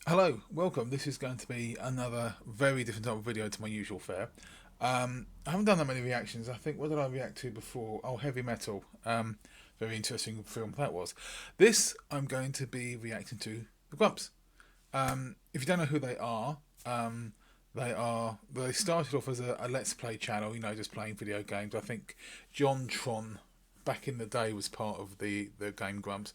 Hello, welcome. This is going to be another very different type of video to my usual fare. I haven't done that many reactions. I think, what did I react to before? Oh, Heavy Metal. Very interesting film that was. This, I'm going to be reacting to the Grumps. If you don't know who they started off as a Let's Play channel, just playing video games. I think John Tron back in the day was part of the game Grumps.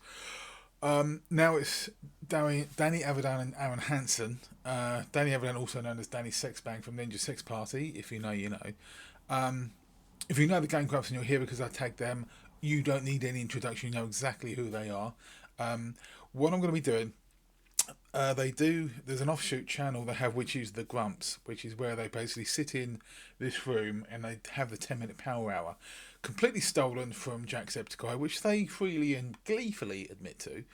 Now it's Danny Avidan and Aaron Hansen. Danny Avidan, also known as Danny Sexbang from Ninja Sex Party. If you know, you know. If you know the Game Grumps and you're here because I tagged them, you don't need any introduction. You know exactly who they are. What I'm going to be doing, there's an offshoot channel they have which is the Grumps, which is where they basically sit in this room and they have the 10-minute power hour, completely stolen from Jacksepticeye, which they freely and gleefully admit to.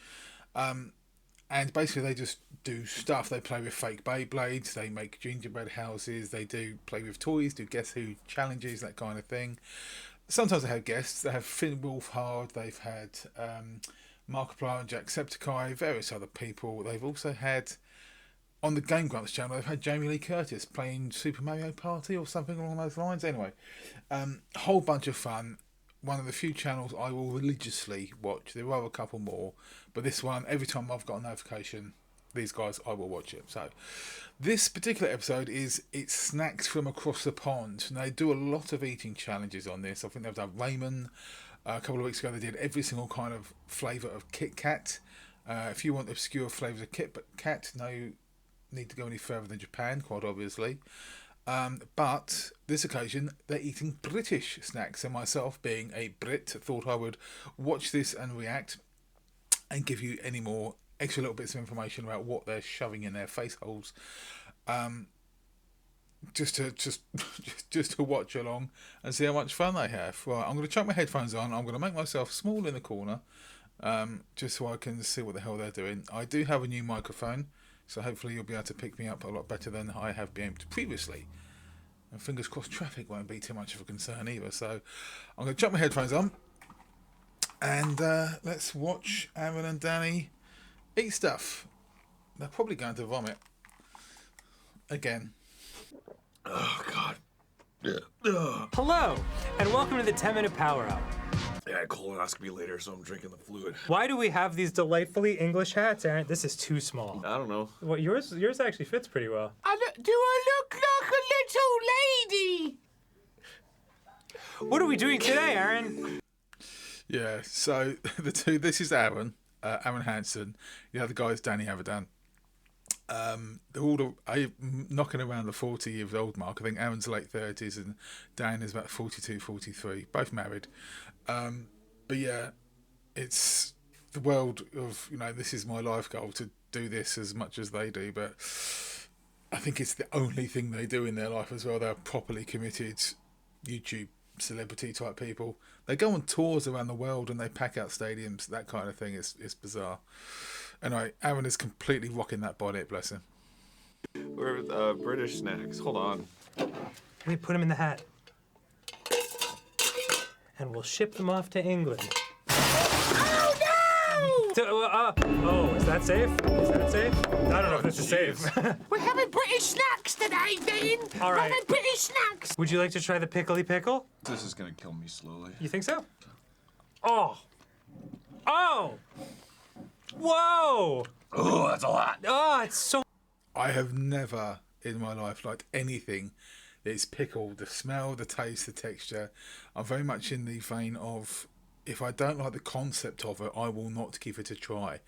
And basically they just do stuff. They play with fake Beyblades, they make gingerbread houses, they do play with toys, do Guess Who challenges, that kind of thing. Sometimes they have guests. They have Finn Wolfhard, they've had Markiplier and Jacksepticeye, various other people. They've also had, on the Game Grumps channel, they've had Jamie Lee Curtis playing Super Mario Party or something along those lines. Anyway, a whole bunch of fun. One of the few channels I will religiously watch. There are a couple more, but this one, every time I've got a notification, these guys, I will watch it. So this particular episode it's snacks from across the pond, and they do a lot of eating challenges on this. I think they've done ramen. A couple of weeks ago they did every single kind of flavour of Kit Kat. If you want obscure flavours of Kit Kat, no need to go any further than Japan, quite obviously. But this occasion they're eating British snacks, and myself being a Brit thought I would watch this and react and give you any more extra little bits of information about what they're shoving in their face holes, just to just to watch along and see how much fun they have. Right, I'm going to chuck my headphones on. I'm going to make myself small in the corner, just so I can see what the hell they're doing. I do have a new microphone, so hopefully you'll be able to pick me up a lot better than I have been able to previously. And fingers crossed traffic won't be too much of a concern either. So I'm going to chuck my headphones on and let's watch Aaron and Danny eat stuff. They're probably going to vomit again. Oh, God. Hello, and welcome to the 10-minute power hour. Yeah, colonoscopy later, so I'm drinking the fluid. Why do we have these delightfully English hats, Aaron? This is too small. I don't know. Well, yours actually fits pretty well. Do I look like a little lady? What are we doing today, Aaron? Yeah, so the two, this is Aaron Hansen. The other guy is Danny Avidan. They're all knocking around the 40 years old mark. I think Aaron's late 30s and Dan is about 42, 43, both married. But yeah, it's the world of, this is my life goal, to do this as much as they do, but I think it's the only thing they do in their life as well. They're properly committed YouTube celebrity type people. They go on tours around the world and they pack out stadiums, that kind of thing. It's bizarre. Anyway, Aaron is completely rocking that bonnet, bless him. We're British snacks. Hold on. We put them in the hat. And we'll ship them off to England. Oh Oh, is that safe? Is that safe? I don't know if this is safe. no! We're having British snacks today, Dean. All right. We're having British snacks. Would you like to try the pickly pickle? This is gonna kill me slowly. You think so? Oh. Oh! Whoa! Oh, that's a lot. Oh, it's so... I have never in my life liked anything that's pickled. The smell, the taste, the texture. I'm very much in the vein of, if I don't like the concept of it, I will not give it a try.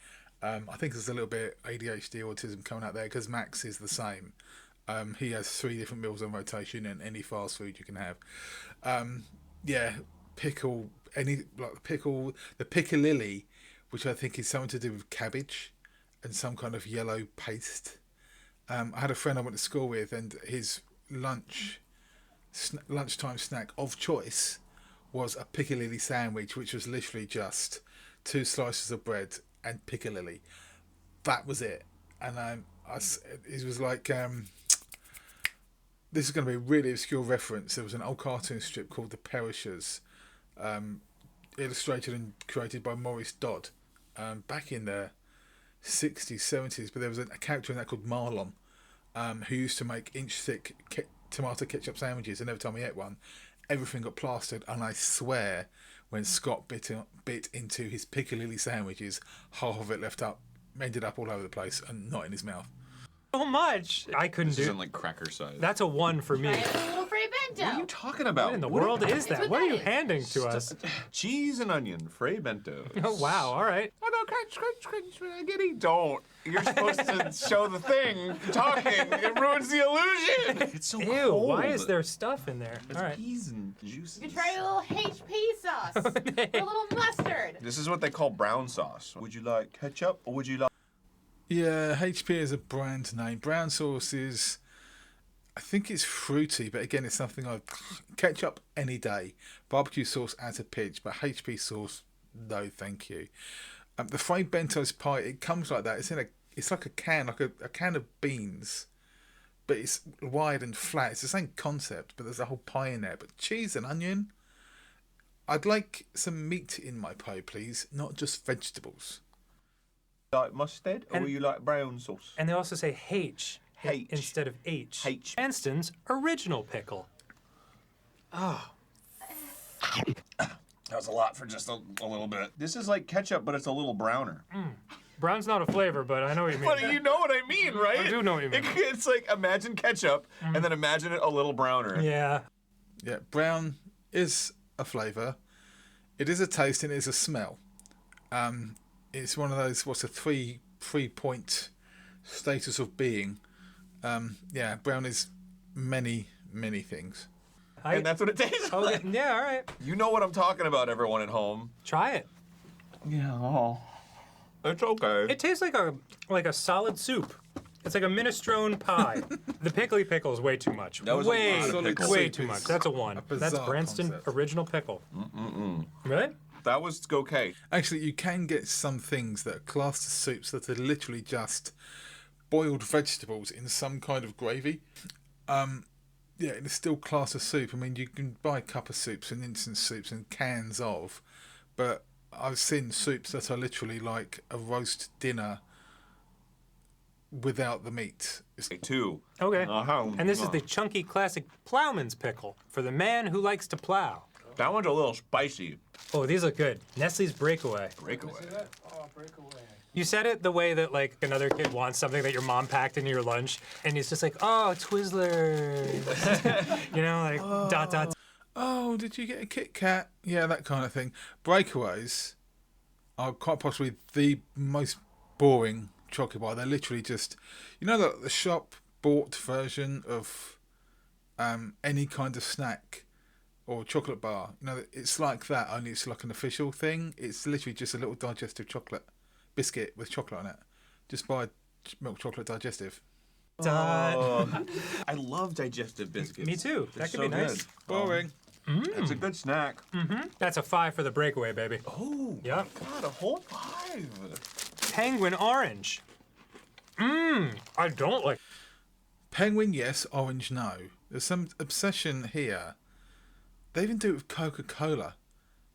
I think there's a little bit ADHD, autism coming out there, because Max is the same. He has 3 different meals on rotation and any fast food you can have. Yeah, pickle, the piccalilli, which I think is something to do with cabbage and some kind of yellow paste. I had a friend I went to school with, and his lunchtime snack of choice was a piccalilli sandwich, which was literally just 2 slices of bread and piccalilli. That was it. And it was like, this is going to be a really obscure reference. There was an old cartoon strip called The Perishers, illustrated and created by Maurice Dodd, back in the 60s, 70s, but there was a character in that called Marlon, who used to make inch-thick tomato ketchup sandwiches, and every time he ate one, everything got plastered, and I swear when Scott bit into his piccalilli sandwiches, half of it ended up all over the place and not in his mouth. So much. I couldn't This do. isn't like cracker size. That's a 1 for me. I have a little free bento. What are you talking about? What in the world is that? what What are that you is. handing to us? Cheese and onion, Frey bento. Oh wow! All right. I don't crunch, spaghetti. Don't. You're supposed to show the thing talking. It ruins the illusion. It's so Ew! cold. Why is there stuff in there? There's All right. peas and juices. You can try a little HP sauce. A little mustard. This is what they call brown sauce. Would you like ketchup or would you like? Yeah, HP is a brand name. Brown sauce is, I think it's fruity, but again, it's something ketchup any day. Barbecue sauce at a pinch, but HP sauce, no, thank you. The fried bento's pie, it comes like that. It's like a can, like a can of beans, but it's wide and flat. It's the same concept, but there's a whole pie in there. But cheese and onion, I'd like some meat in my pie, please, not just vegetables. Like mustard or And- you like brown sauce? And they also say H, H. instead of H. H. Anston's original pickle. That was a lot for just a little bit. This is like ketchup, but it's a little browner. Brown's not a flavor, but I know what you mean. But you know what I mean, right? I do know what you mean. It's like imagine ketchup and then imagine it a little browner. Yeah. Yeah, brown is a flavour. It is a taste and it is a smell. It's one of those, what's a three-point status of being. Yeah, brown is many, many things. And that's what it tastes Oh, like. yeah, all right. You know what I'm talking about, everyone at home. Try it. Yeah. It's okay. It tastes like a solid soup. It's like a minestrone pie. The pickly pickle is way too much. That was a way, lot of pickle. way Soup too is much. That's a 1. a bizarre That's Branston concept. original pickle. Really? That was okay. Actually, you can get some things that are classed as soups that are literally just boiled vegetables in some kind of gravy. Yeah, and it's still classed as soup. I mean, you can buy a cup of soups and instant soups and cans of, but I've seen soups that are literally like a roast dinner without the meat. It's, Two. Okay. Uh-huh. And this is the chunky classic plowman's pickle for the man who likes to plow. That one's a little spicy. Oh, these look good. Nestle's Breakaway. Breakaway. You said it the way that like another kid wants something that your mom packed into your lunch, and he's just like, oh, Twizzlers. You know, like dot dot. oh, did you get a Kit Kat? Yeah, that kind of thing. Breakaways are quite possibly the most boring chocolate bar. They're literally just, you know, the shop bought version of any kind of snack or chocolate bar. You know, it's like that, only it's like an official thing. It's literally just a little digestive chocolate biscuit with chocolate on it. Just buy milk chocolate digestive. Dot. I love digestive biscuits. Me too. They're That could be so nice. good. Boring. It's a good snack. That's a 5 for the Breakaway, baby. Oh, Yep. God, a whole 5. Penguin Orange. I don't like. Penguin, yes. Orange, no. There's some obsession here. They even do it with Coca-Cola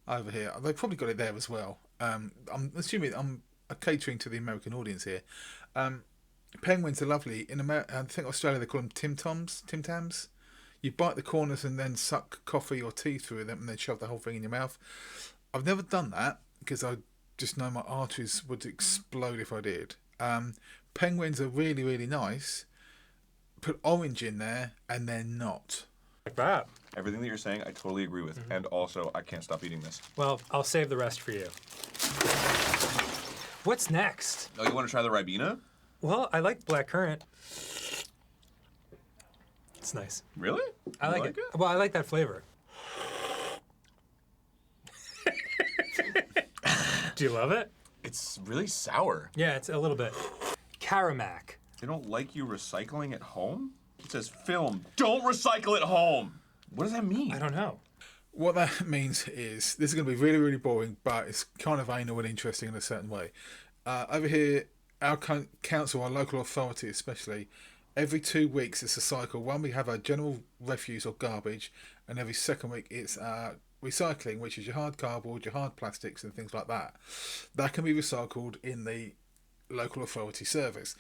over here. They've probably got it there as well. I'm assuming I'm catering to the American audience here. Penguins are lovely. In America, I think Australia they call them Tim Tams. You bite the corners and then suck coffee or tea through them and then shove the whole thing in your mouth. I've never done that because I just know my arteries would explode if I did. Penguins are really, really nice. Put orange in there and they're not. Like that. Everything that you're saying, I totally agree with. And also, I can't stop eating this. Well, I'll save the rest for you. What's next? Oh, you want to try the Ribena? Well, I like blackcurrant. It's nice. Really? I You like it. Well, I like that flavor. Do you love it? It's really sour. Yeah, it's a little bit. Caramac. They don't like you recycling at home? It says film. Don't recycle at home. What does that mean? I don't know. What that means is, this is going to be really, really boring, but it's kind of anal and interesting in a certain way. Over here, our council, our local authority especially, every 2 weeks it's a cycle. One, we have our general refuse or garbage, and every second week it's recycling, which is your hard cardboard, your hard plastics and things like that. That can be recycled in the local authority service.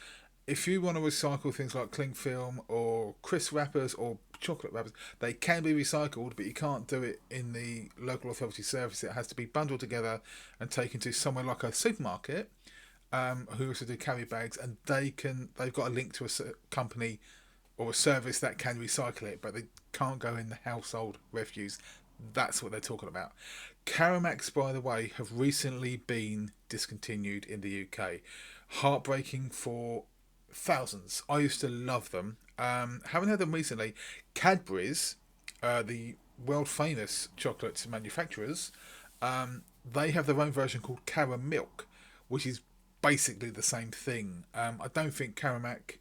If you want to recycle things like cling film or crisp wrappers or chocolate wrappers, they can be recycled, but you can't do it in the local authority service. It has to be bundled together and taken to somewhere like a supermarket, who also do carry bags, and they've got a link to a company or a service that can recycle it, but they can't go in the household refuse. That's what they're talking about. Caramacs, by the way, have recently been discontinued in the UK. Heartbreaking for thousands. I used to love them. Haven't had them recently. Cadbury's, the world famous chocolate manufacturers, they have their own version called Caramilk, which is basically the same thing. I don't think Caramac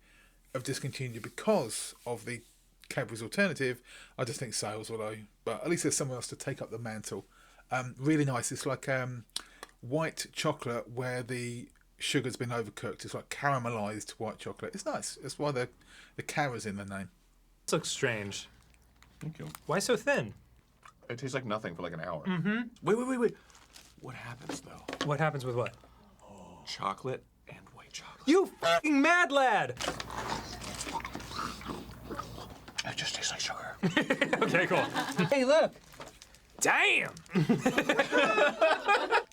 have discontinued because of the Cadbury's alternative. I just think sales will low, but at least there's someone else to take up the mantle. Really nice. It's like white chocolate where the sugar's been overcooked. It's like caramelized white chocolate. It's nice. That's why the cara's in the name. This looks strange. Thank you. Why so thin? It tastes like nothing for like an hour. Mm-hmm. Wait. What happens though? What happens with what? Chocolate and white chocolate. You fucking mad lad! It just tastes like sugar. Okay, cool. Hey, look. Damn!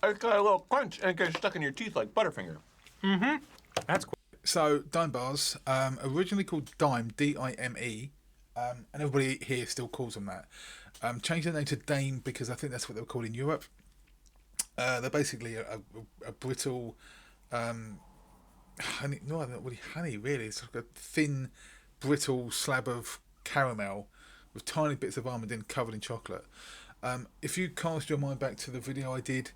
It's got a little crunch and it gets stuck in your teeth like Butterfinger. That's cool. So Dime bars, originally called Dime, D-I-M-E, and everybody here still calls them that. Changed their name to Dame because I think that's what they were called in Europe. They're basically a brittle, honey. No, not really honey. Really, it's like a thin, brittle slab of caramel with tiny bits of almond in, covered in chocolate. If you cast your mind back to the video I did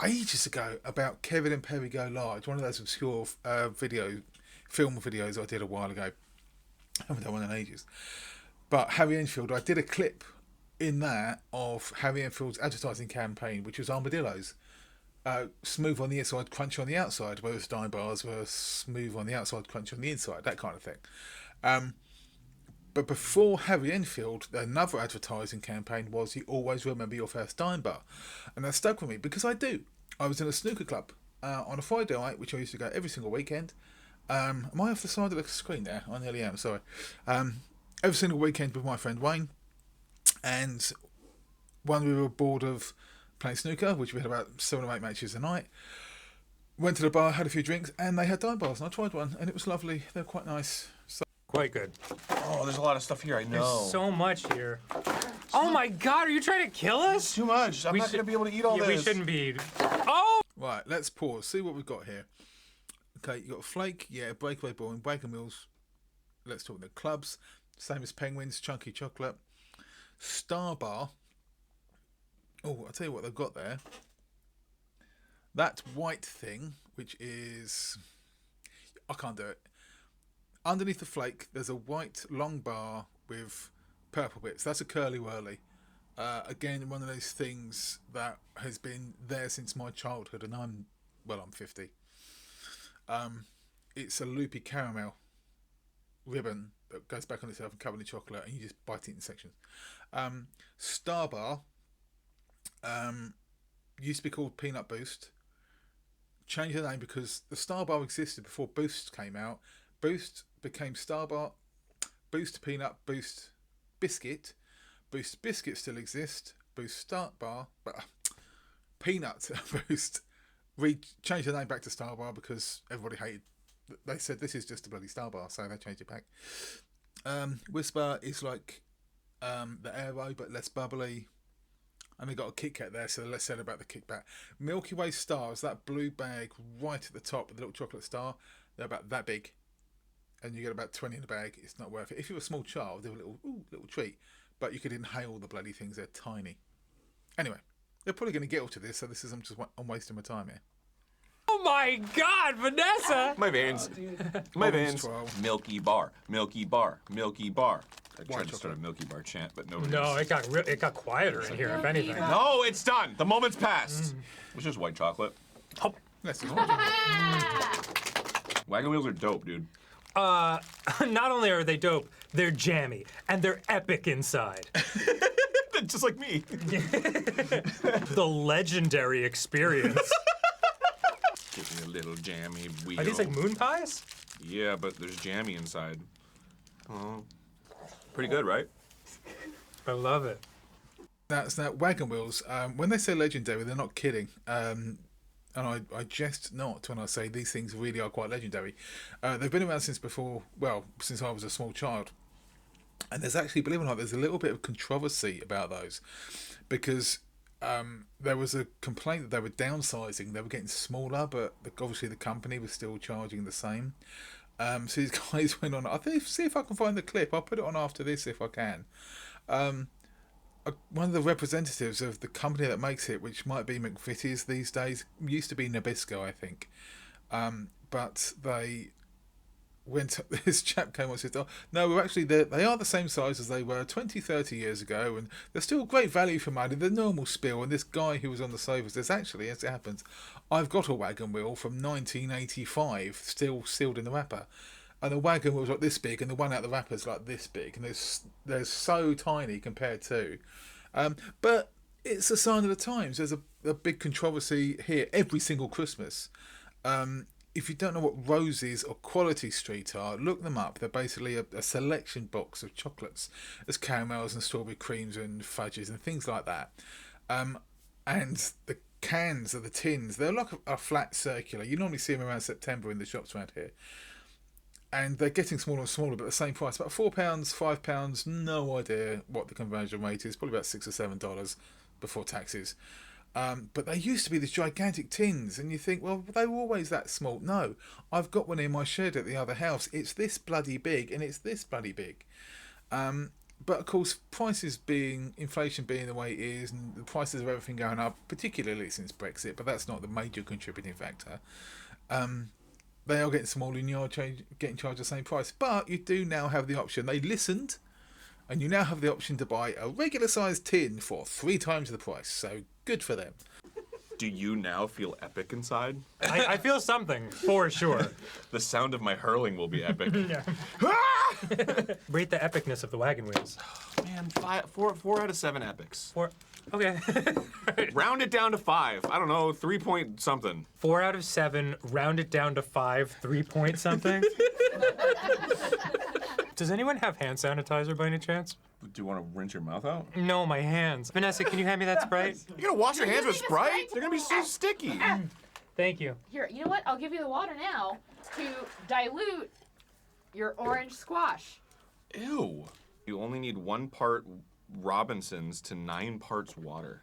ages ago about Kevin and Perry Go Large, one of those obscure film videos I did a while ago. I haven't done one in ages. But Harry Enfield, I did a clip in that of Harry Enfield's advertising campaign, which was armadillos. Smooth on the inside, crunchy on the outside, whereas Dime bars were smooth on the outside, crunchy on the inside, that kind of thing. But before Harry Enfield, another advertising campaign was "You always remember your first Dime bar," and that stuck with me because I do. I was in a snooker club on a Friday night, which I used to go every single weekend. Am I off the side of the screen there? I nearly am. Sorry. Every single weekend with my friend Wayne, and when we were bored of playing snooker, which we had about 7 or 8 matches a night, went to the bar, had a few drinks, and they had Dime bars, and I tried one, and it was lovely. They're quite nice. So Quite good. Oh, there's a lot of stuff here. I know. There's so much here. Oh my God, are you trying to kill us? Too much. I'm not going to be able to eat all this. We shouldn't be. Oh! right, let's pause. See what we've got here. Okay, you got Flake, yeah, Breakaway Boring, Wagon Wheels. Let's talk the clubs. Same as Penguins, Chunky Chocolate. Star Bar. Oh, I'll tell you what they've got there. That white thing, which is... I can't do it. Underneath the flake, there's a white long bar with purple bits. That's a Curly Whirly. Again, one of those things that has been there since my childhood, and I'm 50. It's a loopy caramel ribbon that goes back on itself and covered in chocolate, and you just bite it in sections. Star Bar used to be called Peanut Boost. Changed the name because the Star Bar existed before Boost came out. Boost became Star Bar. Boost Peanut, Boost Biscuit. Boost Biscuit still exists. Boost Star Bar, but Peanut Boost changed the name back to Star Bar because everybody hated. They said this is just a bloody Star Bar, so they changed it back. Whisper is like the Aero, but less bubbly. And they got a Kit Kat there, so less said about the kickback. Milky Way Stars, that blue bag right at the top with the little chocolate star, they're about that big. And you get about 20 in the bag. It's not worth it. If you're a small child, they're a little treat. But you could inhale the bloody things. They're tiny. Anyway, they're probably going to get all to this, so I'm wasting my time here. Oh my God, Vanessa! My veins. My veins. 12. Milky bar. Milky bar. Milky bar. I tried to start a Milky Bar chant, but nobody. No, it got quieter in here, if anything. No, it's done. The moment's passed. It's just white chocolate. Oh. Let's just Wagon Wheels are dope, dude. Not only are they dope, they're jammy, and they're epic inside. Just like me. The legendary experience. Give me a little jammy wheel. Are these like moon pies? Yeah, but there's jammy inside. Oh, pretty good, right? I love it. That's that Wagon Wheels. When they say legendary, they're not kidding. And I jest not when I say these things really are quite legendary. They've been around since since I was a small child. And there's actually, believe it or not, there's a little bit of controversy about those because there was a complaint that they were downsizing. They were getting smaller, but obviously the company was still charging the same. So these guys went on. See if I can find the clip. I'll put it on after this if I can. One of the representatives of the company that makes it, which might be McVitie's these days, used to be Nabisco, I think. But they went. This chap came on and said, "Oh, no, we're actually they are the same size as they were 20, 30 years ago, and they're still great value for money. The normal spill." And this guy who was on the sofa says, "Actually, as it happens, I've got a Wagon Wheel from 1985, still sealed in the wrapper." And the Wagon Wheel's like this big, and the one out the wrapper's like this big, and they're so tiny compared to. But it's a sign of the times. There's a big controversy here every single Christmas. If you don't know what Roses or Quality Street are, look them up. They're basically a selection box of chocolates. There's caramels and strawberry creams and fudges and things like that. And the cans of the tins, they're like a flat circular. You normally see them around September in the shops around here. And they're getting smaller and smaller, but the same price. About £4, £5, no idea what the conversion rate is. Probably about $6 or $7 before taxes. But they used to be these gigantic tins, and you think, well, they were always that small. No, I've got one in my shed at the other house. It's this bloody big, and it's this bloody big. But of course, inflation being the way it is, and the prices of everything going up, particularly since Brexit, but that's not the major contributing factor. They are getting smaller and you're getting charged the same price. But you do now have the option. They listened, and you now have the option to buy a regular sized tin for 3 times the price. So good for them. Do you now feel epic inside? I feel something, for sure. The sound of my hurling will be epic. Yeah. Rate the epicness of the Wagon Wheels. Man, 4 out of 7 epics. 4. Okay. Round it down to 5. I don't know, 3 point something. 4 out of 7. Round it down to 5. 3 point something. Does anyone have hand sanitizer by any chance? Do you want to rinse your mouth out? No, my hands. Vanessa, can you hand me that Sprite? You're gonna wash your hands with Sprite? They're gonna be so sticky. Thank you. Here, you know what? I'll give you the water now to dilute your orange squash. Ew. You only need 1 part Robinsons to 9 parts water.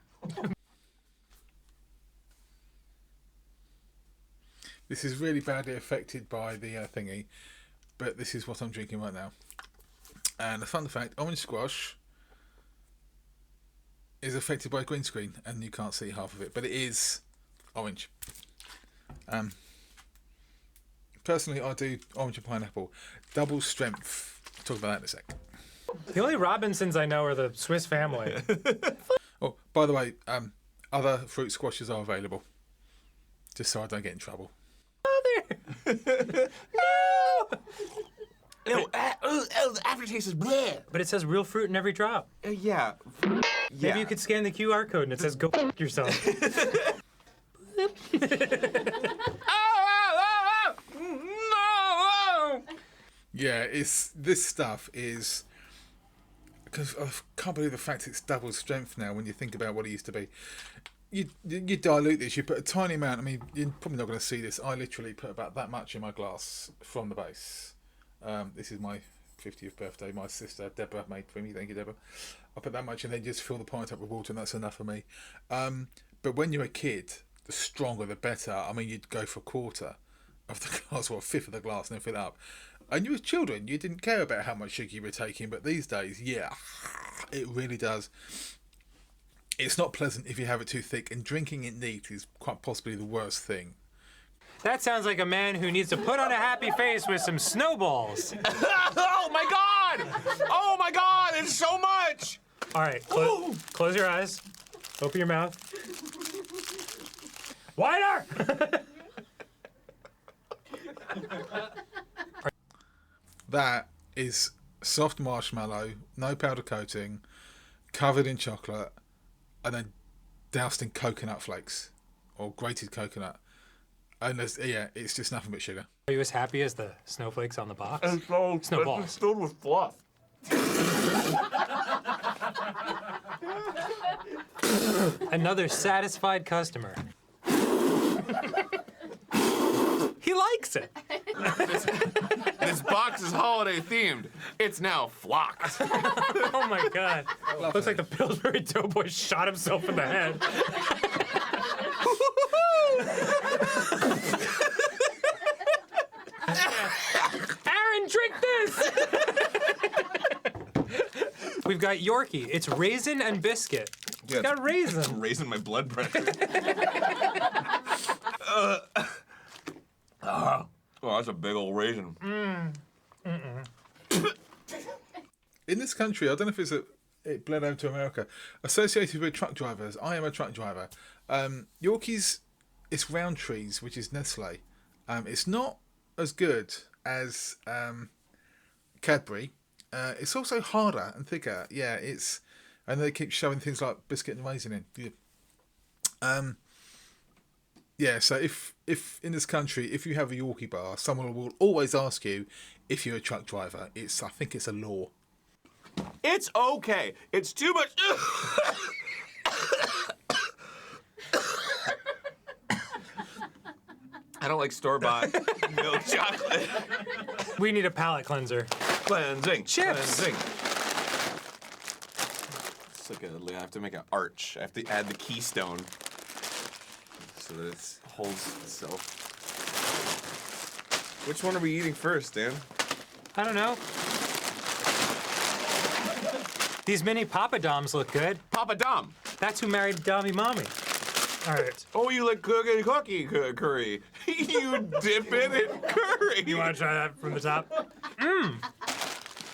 This is really badly affected by the thingy, but this is what I'm drinking right now. And a fun fact, orange squash is affected by green screen, and you can't see half of it, but it is orange. Personally, I do orange and pineapple. Double strength. I'll talk about that in a sec. The only Robinsons I know are the Swiss Family. Oh, by the way, other fruit squashes are available. Just so I don't get in trouble. No! Ew, the aftertaste is bleh. But it says real fruit in every drop. Yeah. Maybe you could scan the QR code and it says go f*** yourself. Yeah, this stuff is, because I can't believe the fact it's double strength now when you think about what it used to be. You dilute this, you put a tiny amount. I mean, you're probably not going to see this. I literally put about that much in my glass from the base. This is my 50th birthday. My sister Deborah made for me. Thank you, Deborah. I put that much and then just fill the pint up with water, and that's enough for me. But when you're a kid, the stronger the better. I mean, you'd go for a quarter of the glass or a fifth of the glass and then fill it up. And you were children, you didn't care about how much sugar you were taking, but these days, yeah, it really does. It's not pleasant if you have it too thick, and drinking it neat is quite possibly the worst thing. That sounds like a man who needs to put on a happy face with some snowballs. Oh my god! Oh my god, it's so much! All right, close your eyes. Open your mouth. Wider! That is soft marshmallow, no powder coating, covered in chocolate, and then doused in coconut flakes or grated coconut. And it's just nothing but sugar. Are you as happy as the snowflakes on the box? so Snowballs. It's filled with fluff. Another satisfied customer. He likes it. This box is holiday themed. It's now flocked. Oh my god. Looks like the Pillsbury Doughboy shot himself in the head. Aaron, drink this! We've got Yorkie. It's raisin and biscuit. Yeah, It's got raisin. Raising my blood pressure. Oh, that's a big old raisin. In this country, I don't know if it bled over to America, associated with truck drivers. I am a truck driver. Yorkies, it's Roundtree's, which is Nestle. It's not as good as Cadbury. It's also harder and thicker. Yeah, and they keep showing things like biscuit and raisin in. Yeah. So if in this country, if you have a Yorkie bar, someone will always ask you if you're a truck driver. I think it's a law. It's okay. It's too much. I don't like store-bought milk chocolate. We need a palate cleanser. Cleansing. Chips. Cleansing. It's like I have to make an arch. I have to add the keystone so that it holds itself. Which one are we eating first, Dan? I don't know. These mini Papa Doms look good. Papa Dom. That's who married Dommy Mommy. All right. Oh, you like cookie curry. You dip it in curry. You want to try that from the top? Mmm.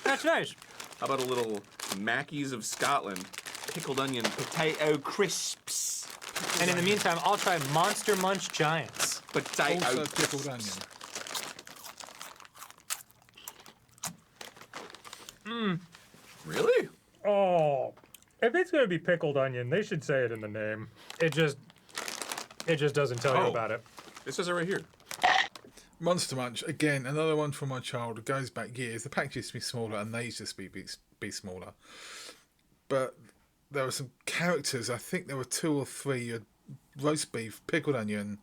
That's nice. How about a little Mackey's of Scotland pickled onion potato crisps? And in the meantime, I'll try Monster Munch Giants. Potato Also pickled onion. Really? Oh, if it's gonna be pickled onion, they should say it in the name. It just doesn't tell you Oh. about it. It says it right here. Monster Munch, again, another one from my childhood. Goes back years. The pack used to be smaller and they used to be smaller. But there were some characters, I think there were 2 or 3. You had roast beef, pickled onion,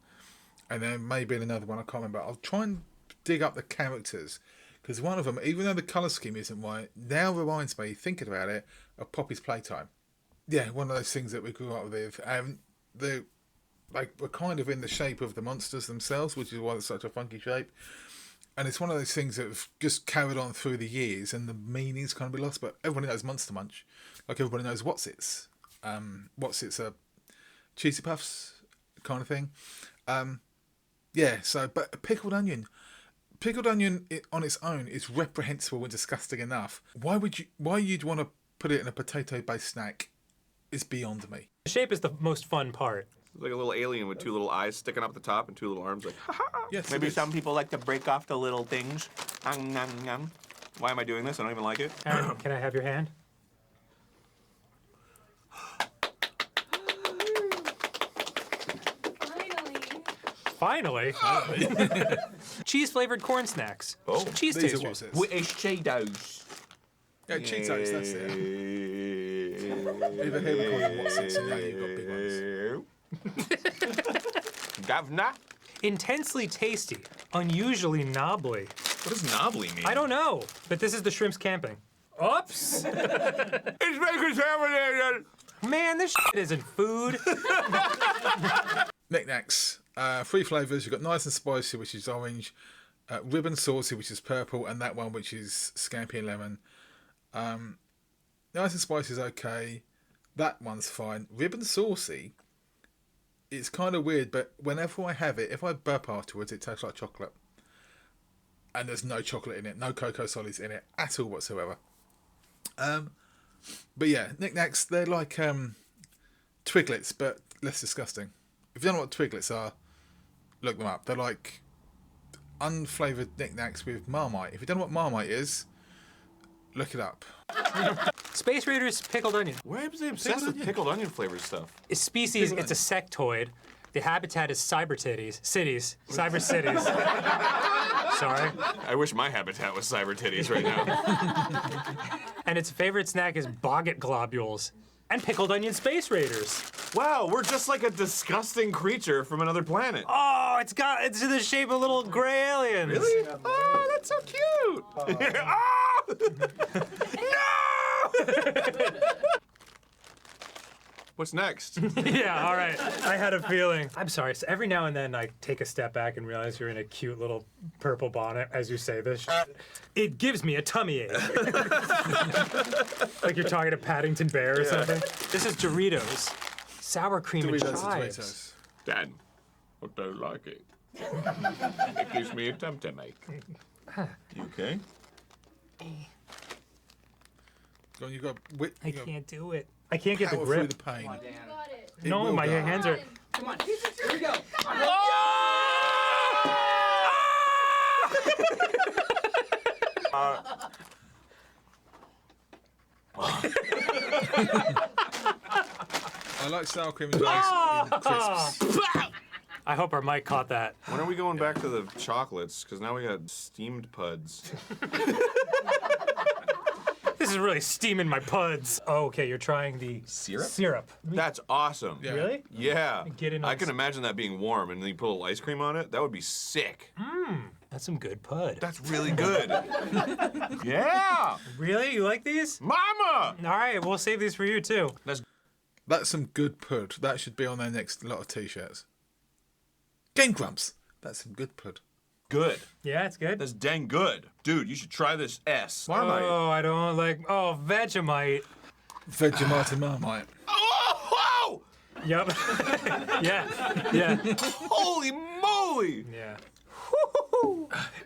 and then maybe another one, I can't remember. I'll try and dig up the characters. Because one of them, even though the colour scheme isn't right, now reminds me, thinking about it, of Poppy's Playtime. Yeah, one of those things that we grew up with. And they were kind of in the shape of the monsters themselves, which is why it's such a funky shape. And it's one of those things that have just carried on through the years, and the meaning's kind of been lost. But everybody knows Monster Munch, like everybody knows What's-Its. What's-Its are Cheesy Puffs kind of thing. Yeah. So, but pickled onion on its own is reprehensible and disgusting enough. Why you'd want to put it in a potato-based snack is beyond me. The shape is the most fun part. It's like a little alien with 2 little eyes sticking up the top and 2 little arms, like, ha ha. Yes, Maybe it is. some people like to break off the little things. Nom, nom, nom. Why am I doing this? I don't even like it. Aaron, can I have your hand? Finally. Finally. Cheese-flavored corn snacks. Oh. Cheese These are tasters. What's-Its. With Cheetos. Yeah, Cheetos, that's it. Over here we call them What's-Its, and now you've got big ones. Governor. Intensely tasty. Unusually knobbly. What does knobbly mean? I don't know, but this is the Shrimps Camping. Oops! It's been contaminated. Man, this shit isn't food. Knickknacks. 3 flavours. You've got nice and spicy, which is orange. Ribbon saucy, which is purple, and that one, which is scampi and lemon. Nice and spicy is okay. That one's fine. Ribbon saucy, it's kind of weird, but whenever I have it, if I burp afterwards, it tastes like chocolate. And there's no chocolate in it, no cocoa solids in it at all whatsoever. But yeah, knickknacks, they're like Twiglets, but less disgusting. If you don't know what Twiglets are, look them up. They're like unflavoured knickknacks with Marmite. If you don't know what Marmite is, look it up. Space Raiders pickled onion. Why am I obsessed with pickled onion flavored stuff? A species, Pickled it's a sectoid. The habitat is cyber cities. Sorry. I wish my habitat was cyber titties right now. And its favorite snack is boggett globules and pickled onion space raiders. Wow, we're just like a disgusting creature from another planet. Oh, it's in the shape of little gray aliens. Really? Oh, that's so cute. No! What's next? Yeah, all right. I had a feeling. I'm sorry. So every now and then I take a step back and realize you're in a cute little purple bonnet as you say this. It gives me a tummy ache. Like you're talking to Paddington Bear or something. This is Doritos. Sour cream and chives. Dad, I don't like it. It gives me a tummy ache. You okay? Go on, you got. I can't do it. I can't get the Power grip. through the pain. You got it. It No, will my go. hands are. Come on. Here we go. I like sour cream and chives in crisps. I hope our mic caught that. When are we going back to the chocolates? Because now we got steamed puds. This is really steaming my puds. Oh, okay, you're trying the syrup. That's awesome. Yeah. Really? Yeah. Get in on I can imagine that being warm and then you put a little ice cream on it. That would be sick. That's some good pud. That's really good. Yeah. Really? You like these? Mama! All right, we'll save these for you too. That's some good pud. That should be on their next lot of t-shirts. Game Grumps. That's some good pud. Good. Yeah, it's good. That's dang good. Dude, you should try this S. Marmite. Oh, I don't like. Oh, Vegemite. Vegemite and Marmite. Oh, Yep. Yeah. Yeah. holy moly! Yeah.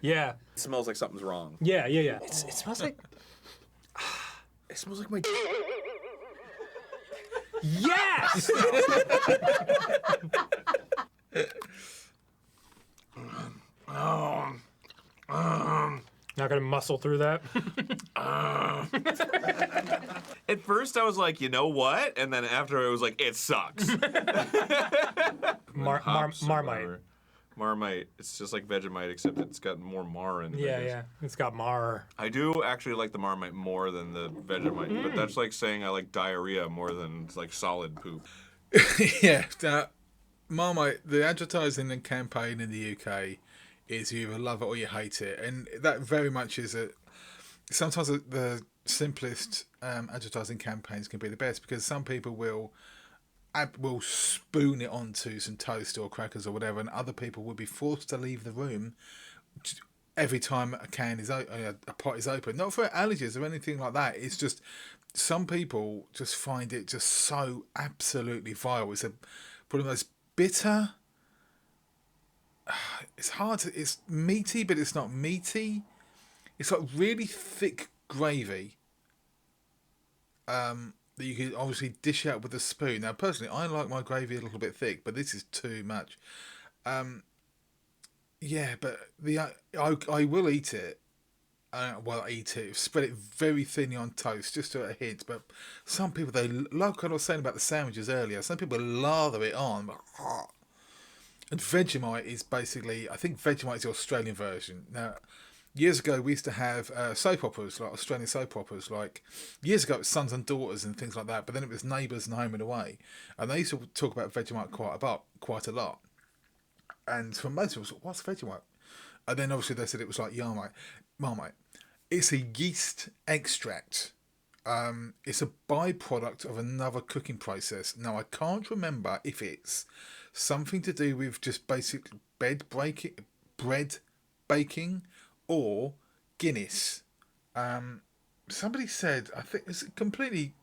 Yeah. It smells like something's wrong. Yeah. Yeah. Yeah. It smells like. It smells like my. Yes. Not gonna muscle through that. At first, I was like, you know what? And then after, it was like, it sucks. Hops or Marmite. whatever. Marmite. It's just like Vegemite, except it's got more mar in it. Yeah. Yeah. It's got mar. I do actually like the Marmite more than the Vegemite, but that's like saying I like diarrhea more than like solid poop. Yeah. Marmite, the advertising and campaign in the UK is you either love it or you hate it. And that very much is sometimes the simplest advertising campaigns can be the best, because some people will spoon it onto some toast or crackers or whatever, and other people will be forced to leave the room every time a pot is open. Not for allergies or anything like that. It's just some people just find it just so absolutely vile. It's one of those bitter. It's hard. It's meaty, but it's not meaty. It's like really thick gravy. That you can obviously dish out with a spoon. Now, personally, I like my gravy a little bit thick, but this is too much. Yeah, but I will eat it. Spread it very thinly on toast, just to a hint. But some people, like I was saying about the sandwiches earlier, some people lather it on. And Vegemite is basically, I think Vegemite is the Australian version. Now, years ago, we used to have soap operas, like Australian soap operas. Like, years ago, it was Sons and Daughters and things like that. But then it was Neighbours and Home and Away. And they used to talk about Vegemite quite a lot. And for most of us, what's Vegemite? And then obviously they said it was like Marmite. It's a yeast extract. It's a byproduct of another cooking process. Now, I can't remember if it's something to do with just basic bread baking or Guinness. Somebody said, I think it's completely,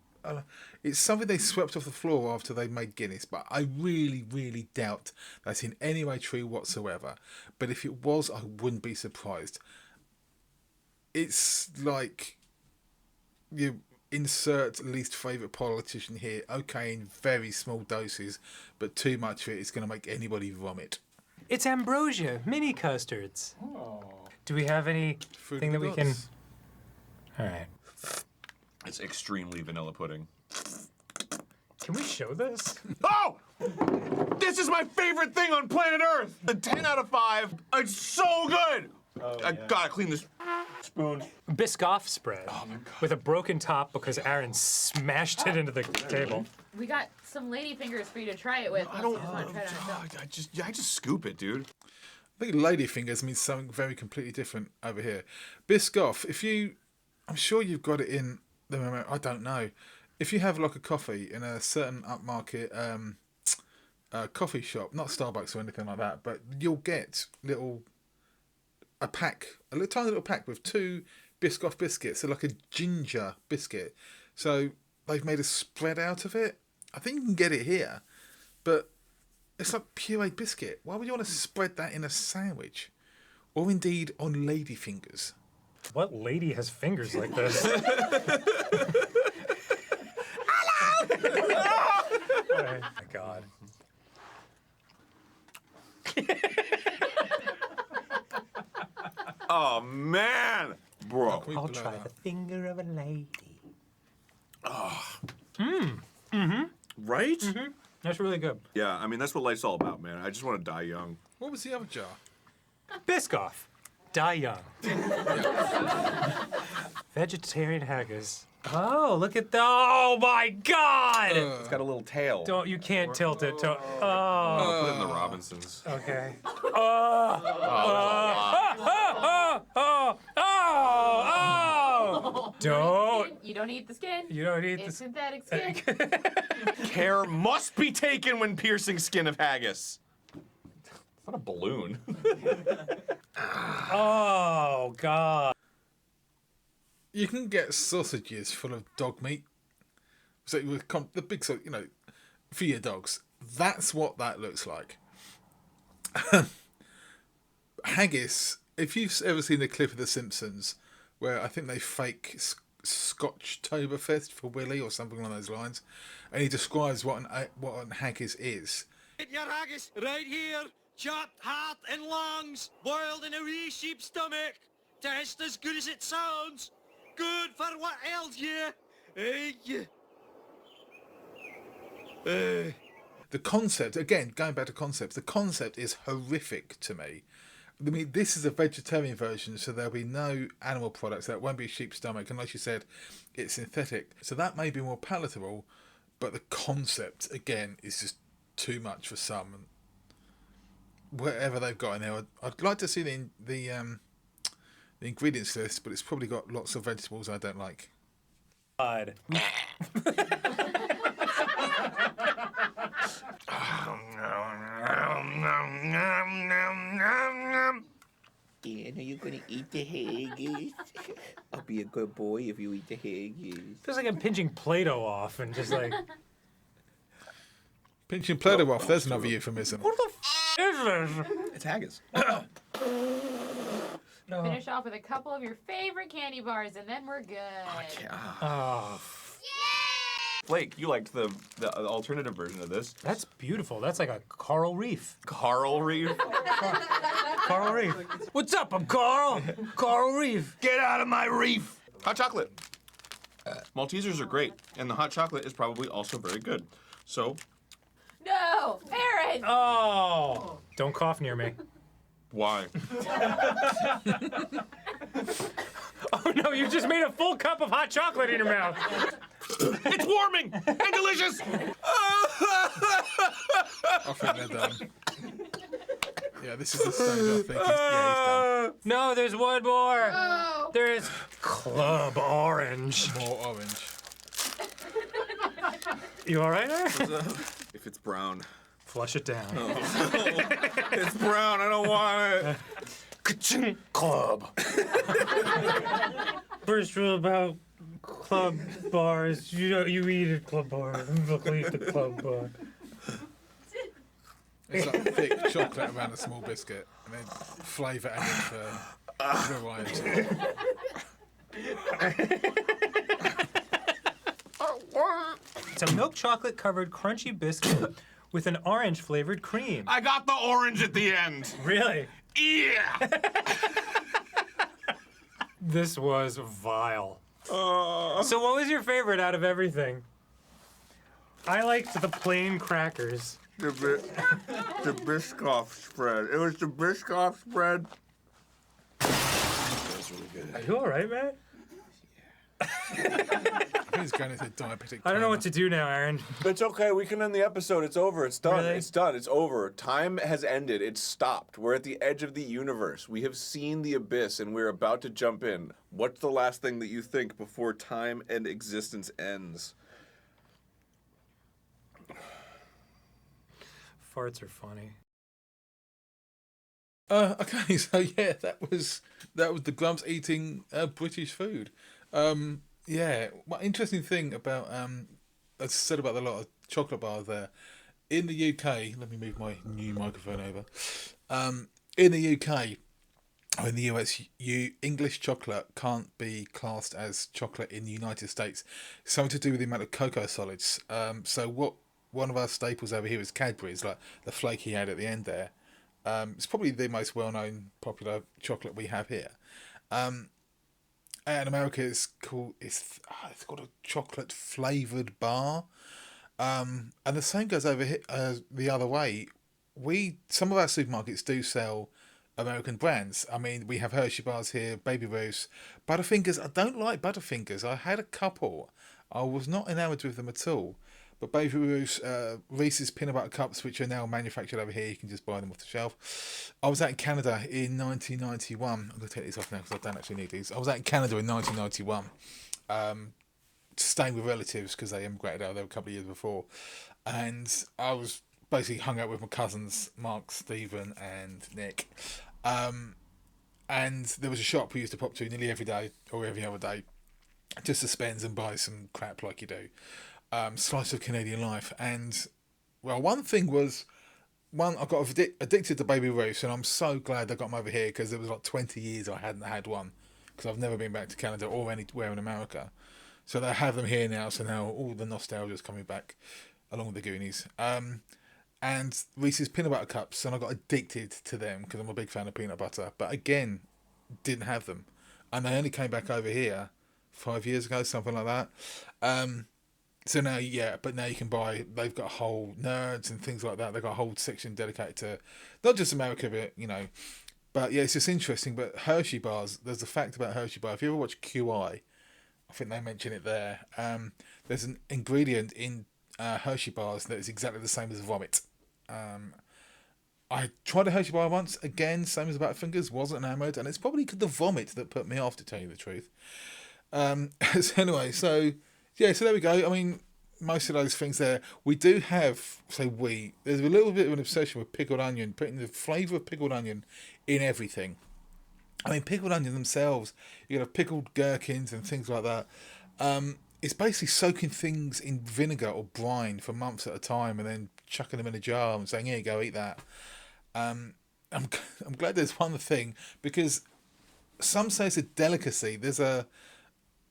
it's something they swept off the floor after they made Guinness, but I really, really doubt that's in any way true whatsoever. But if it was, I wouldn't be surprised. It's like you insert least favourite politician here, okay, in very small doses, but too much of it is going to make anybody vomit. It's ambrosia, mini custards. Oh. Do we have anything that we can? All right. It's extremely vanilla pudding. Can we show this? Oh! This is my favorite thing on planet Earth. A 10 out of 5. It's so good. I gotta clean this spoon. Biscoff spread with a broken top because Aaron smashed it into the table. We got some lady fingers for you to try it with. I don't. I just scoop it, dude. I think ladyfingers means something very completely different over here. Biscoff, I'm sure you've got it in the, I don't know. If you have like a coffee in a certain upmarket coffee shop, not Starbucks or anything like that, but you'll get a tiny little pack with 2 Biscoff biscuits. They're like a ginger biscuit. So they've made a spread out of it. I think you can get it here, but it's like pureed biscuit. Why would you want to spread that in a sandwich? Or indeed on ladyfingers? What lady has fingers like this? Oh my God. Oh man, bro. I'll try the finger of a lady. Right? That's really good. Yeah, I mean that's what life's all about, man. I just want to die young. What was the other jar? Biscoff. Die young. Vegetarian haggis. Oh, look at that. Oh my God! It's got a little tail. You can't tilt it. Oh. I'll put it in the Robinsons. Okay. Don't. You don't eat the skin. You don't eat It's the synthetic skin. Care must be taken when piercing skin of haggis. It's not a balloon. Oh God. You can get sausages full of dog meat. So the big, for your dogs. That's what that looks like. Haggis. If you've ever seen the clip of The Simpsons, where I think they fake Scotch-Toberfest for Willy or something along those lines, and he describes what an haggis is. Get your haggis right here, chopped heart and lungs, boiled in a wee sheep's stomach. Tastes as good as it sounds. Good for what ails you. The concept, again, going back to concepts, the concept is horrific to me. I mean, this is a vegetarian version, so there'll be no animal products. That won't be a sheep's stomach. And like you said, it's synthetic. So that may be more palatable, but the concept, again, is just too much for some. And whatever they've got in there, I'd like to see the ingredients list, but it's probably got lots of vegetables I don't like. God. Yeah, are you gonna eat the haggis? I'll be a good boy if you eat the haggis. Feels like I'm pinching Play-Doh off and just like. Pinching Play-Doh off, there's another euphemism. What the is this? It's haggis. No. Finish off with a couple of your favorite candy bars, and then we're good. Oh, Blake, you liked the alternative version of this. that's beautiful. That's like a coral reef. Coral reef. Coral reef. What's up? I'm Carl. Coral reef. Get out of my reef. Hot chocolate. Maltesers are great, and the hot chocolate is probably also very good. So, No, Aaron. Oh. Don't cough near me. why? Oh no, you just made a full cup of hot chocolate in your mouth. It's warming and delicious. I think they're done. Yeah, this is the stage I think he's done. No, there's one more. Oh. There's Club Orange. More orange. You all right there? If it's brown. Flush it down. It's brown. I don't want it. Ka-ching. Club. First rule about club bars: you eat a club bar. Look at the club bar. It's like thick chocolate around a small biscuit, and then flavour added for variety. It's a milk chocolate covered crunchy biscuit with an orange flavored cream. I got the orange at the end. Really? Yeah. This was vile. So what was your favorite out of everything? I liked the plain crackers. The Biscoff spread. It was the Biscoff spread. That's really good. Are you all right, man? I think he's going into diabetic. I don't know coma. what to do now, Aaron. It's okay. We can end the episode. It's over. It's done. Really? It's done. It's over. Time has ended. It's stopped. We're at the edge of the universe. We have seen the abyss, and we're about to jump in. What's the last thing that you think before time and existence ends? Farts are funny. Okay, so yeah, that was the Grumps eating British food. Yeah, one interesting thing about as I said about a lot of chocolate bars there in the UK. Let me move my new microphone over. In the UK or in the US, English chocolate can't be classed as chocolate in the United States. It's something to do with the amount of cocoa solids. So what one of our staples over here is Cadbury's, like the flake he had at the end there. It's probably the most well-known popular chocolate we have here. And in America, it's called a chocolate flavored bar. And the same goes over here the other way. Some of our supermarkets do sell American brands. I mean, we have Hershey bars here, Baby Ruths, Butterfingers. I don't like Butterfingers. I had a couple. I was not enamored with them at all. But Baby Ruths, Reese's peanut butter cups, which are now manufactured over here, you can just buy them off the shelf. I was out in Canada in 1991. I'm going to take these off now because I don't actually need these. I was out in Canada in 1991, staying with relatives because they immigrated out there a couple of years before. And I was basically hung out with my cousins, Mark, Stephen, and Nick. And there was a shop we used to pop to nearly every day or every other day just to spend and buy some crap like you do. Slice of Canadian life. And well, one thing was I got addicted to Baby Ruths, and I'm so glad I got them over here because there was like 20 years I hadn't had one because I've never been back to Canada or anywhere in America. So they have them here now, so now all the nostalgia is coming back along with the Goonies. And Reese's peanut butter cups, and I got addicted to them because I'm a big fan of peanut butter, but again didn't have them, and they only came back over here 5 years ago, something like that. So now, but now you can buy, they've got a whole nerds and things like that. They've got a whole section dedicated to not just America, but, but yeah, it's just interesting. But Hershey bars, there's a fact about Hershey bar. If you ever watch QI, I think they mention it there. There's an ingredient in Hershey bars that is exactly the same as vomit. I tried a Hershey bar once, again, same as Butterfingers, wasn't enamored, and it's probably the vomit that put me off, to tell you the truth. So anyway, so there we go. I mean, most of those things there. We do have, there's a little bit of an obsession with pickled onion, putting the flavour of pickled onion in everything. I mean, pickled onion themselves, you have pickled gherkins and things like that. It's basically soaking things in vinegar or brine for months at a time and then chucking them in a jar and saying, here you go, eat that. I'm glad there's one thing, because some say it's a delicacy. There's a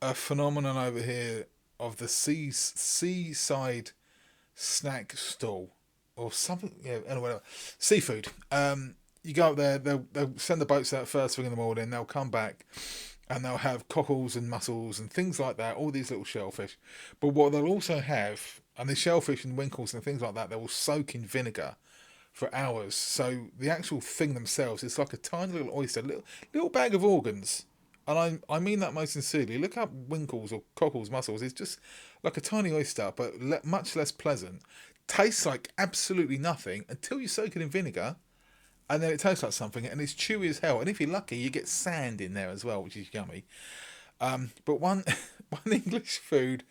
phenomenon over here of the seaside snack stall or something, whatever, seafood. You go up there, they'll send the boats out first thing in the morning, they'll come back and they'll have cockles and mussels and things like that, all these little shellfish. But what they'll also have, and the shellfish and winkles and things like that, they will soak in vinegar for hours. So the actual thing themselves is like a tiny little oyster, little bag of organs. And I mean that most sincerely. Look up winkles or cockles, mussels. It's just like a tiny oyster, but much less pleasant. Tastes like absolutely nothing until you soak it in vinegar, and then it tastes like something, and it's chewy as hell. And if you're lucky, you get sand in there as well, which is yummy. But one English food,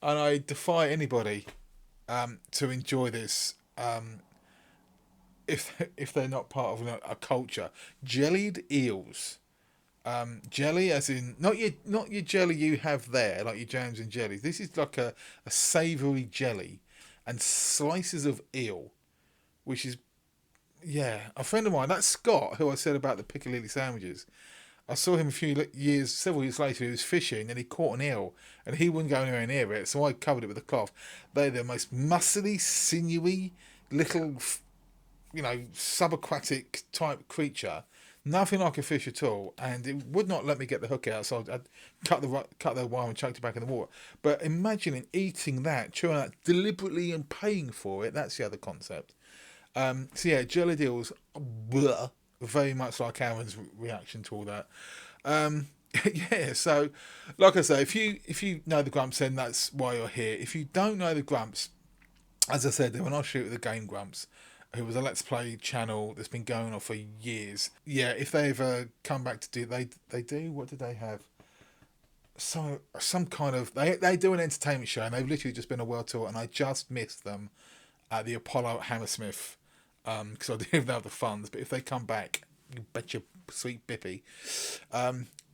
and I defy anybody to enjoy this if they're not part of a culture. Jellied eels. Jelly, as in not your jelly you have there, like your jams and jellies. This is like a savoury jelly and slices of eel, which is a friend of mine. That's Scott, who I said about the piccalilli sandwiches. I saw him several years later. He was fishing and he caught an eel, and he wouldn't go anywhere near it, so I covered it with a cloth. They're the most muscly, sinewy little, subaquatic type creature. Nothing like a fish at all, and it would not let me get the hook out, so I'd cut the wire and chucked it back in the water. But imagining eating that, chewing that deliberately and paying for it, that's the other concept. So yeah, jellied eels, bleh, very much like Aaron's reaction to all that. Yeah, so like I say, if you know the Grumps, then that's why you're here. If you don't know the Grumps, as I said, they were an offshoot of the Game Grumps, who was a Let's Play channel that's been going on for years. Yeah, if they ever come back to do, they do. What did they have? So some kind of they do an entertainment show, and they've literally just been a world tour, and I just missed them at the Apollo at Hammersmith because I didn't have the funds. But if they come back, you bet your sweet bippy.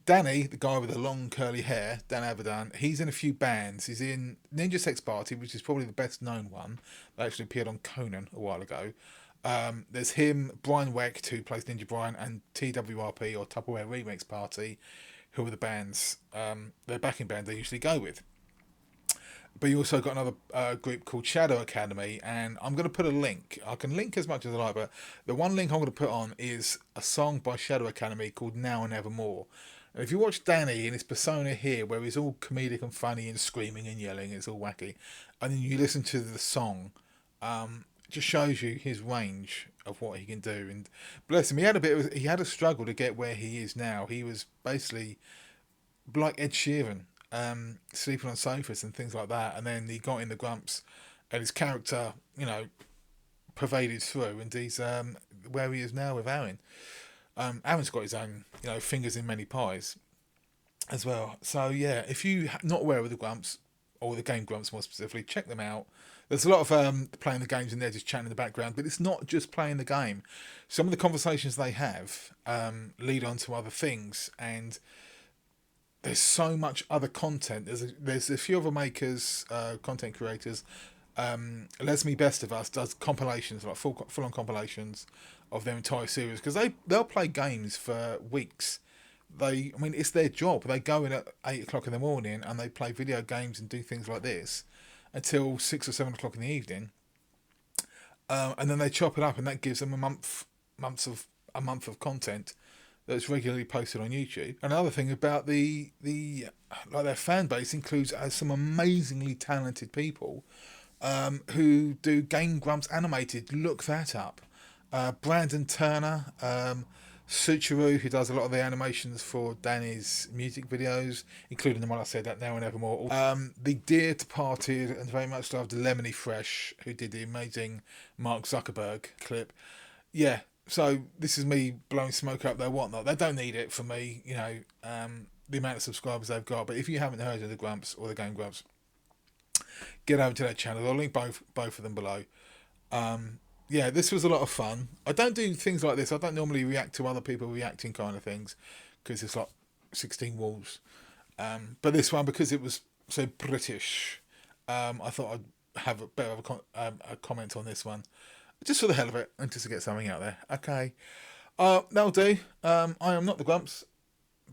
Danny, the guy with the long curly hair, Dan Avidan, he's in a few bands. He's in Ninja Sex Party, which is probably the best known one. They actually appeared on Conan a while ago. There's him, Brian Wecht, who plays Ninja Brian, and TWRP, or Tupperware Remix Party, who are the bands, their backing band they usually go with. But you also got another group called Shadow Academy, and I'm going to put a link. I can link as much as I like, but the one link I'm going to put on is a song by Shadow Academy called Now and Evermore. And if you watch Danny in his persona here, where he's all comedic and funny and screaming and yelling, it's all wacky, and then you listen to the song, it just shows you his range of what he can do. And bless him, he had a struggle to get where he is now. He was basically like Ed Sheeran, sleeping on sofas and things like that, and then he got in the Grumps, and his character, pervaded through, and he's where he is now with Aaron. Aaron's got his own, fingers in many pies as well. So yeah, if you're not aware of the Grumps, or the game Grumps more specifically, check them out. There's a lot of playing the games in there, just chatting in the background, but it's not just playing the game. Some of the conversations they have lead on to other things, and there's so much other content. There's a few other makers, content creators. Les Me Best of Us does compilations, like full-on compilations of their entire series, because they'll play games for weeks. It's their job. They go in at 8 o'clock in the morning and they play video games and do things like this until 6 or 7 o'clock in the evening, and then they chop it up, and that gives them a month of content that's regularly posted on YouTube. Another thing about their fan base includes some amazingly talented people who do Game Grumps animated. Look that up. Brandon Turner, Sucharu, who does a lot of the animations for Danny's music videos, including the one I said, that Now and Evermore. The dear departed and very much loved Lemony Fresh, who did the amazing Mark Zuckerberg clip. Yeah, so this is me blowing smoke up their whatnot. They don't need it for me, the amount of subscribers they've got. But if you haven't heard of the Grumps or the Game Grumps, get over to that channel. I'll link both of them below. Yeah, this was a lot of fun. I don't do things like this. I don't normally react to other people reacting kind of things, because it's like 16 walls. But this one, because it was so British, I thought I'd have a bit of a comment on this one, just for the hell of it, and just to get something out there. Okay, that'll do. I am not the Grumps,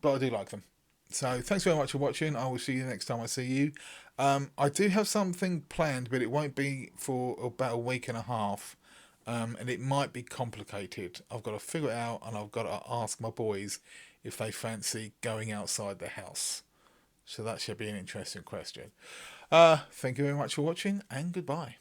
but I do like them. So thanks very much for watching. I will see you next time I see you. I do have something planned, but it won't be for about a week and a half. And it might be complicated. I've got to figure it out, and I've got to ask my boys if they fancy going outside the house. So that should be an interesting question. Thank you very much for watching, and goodbye.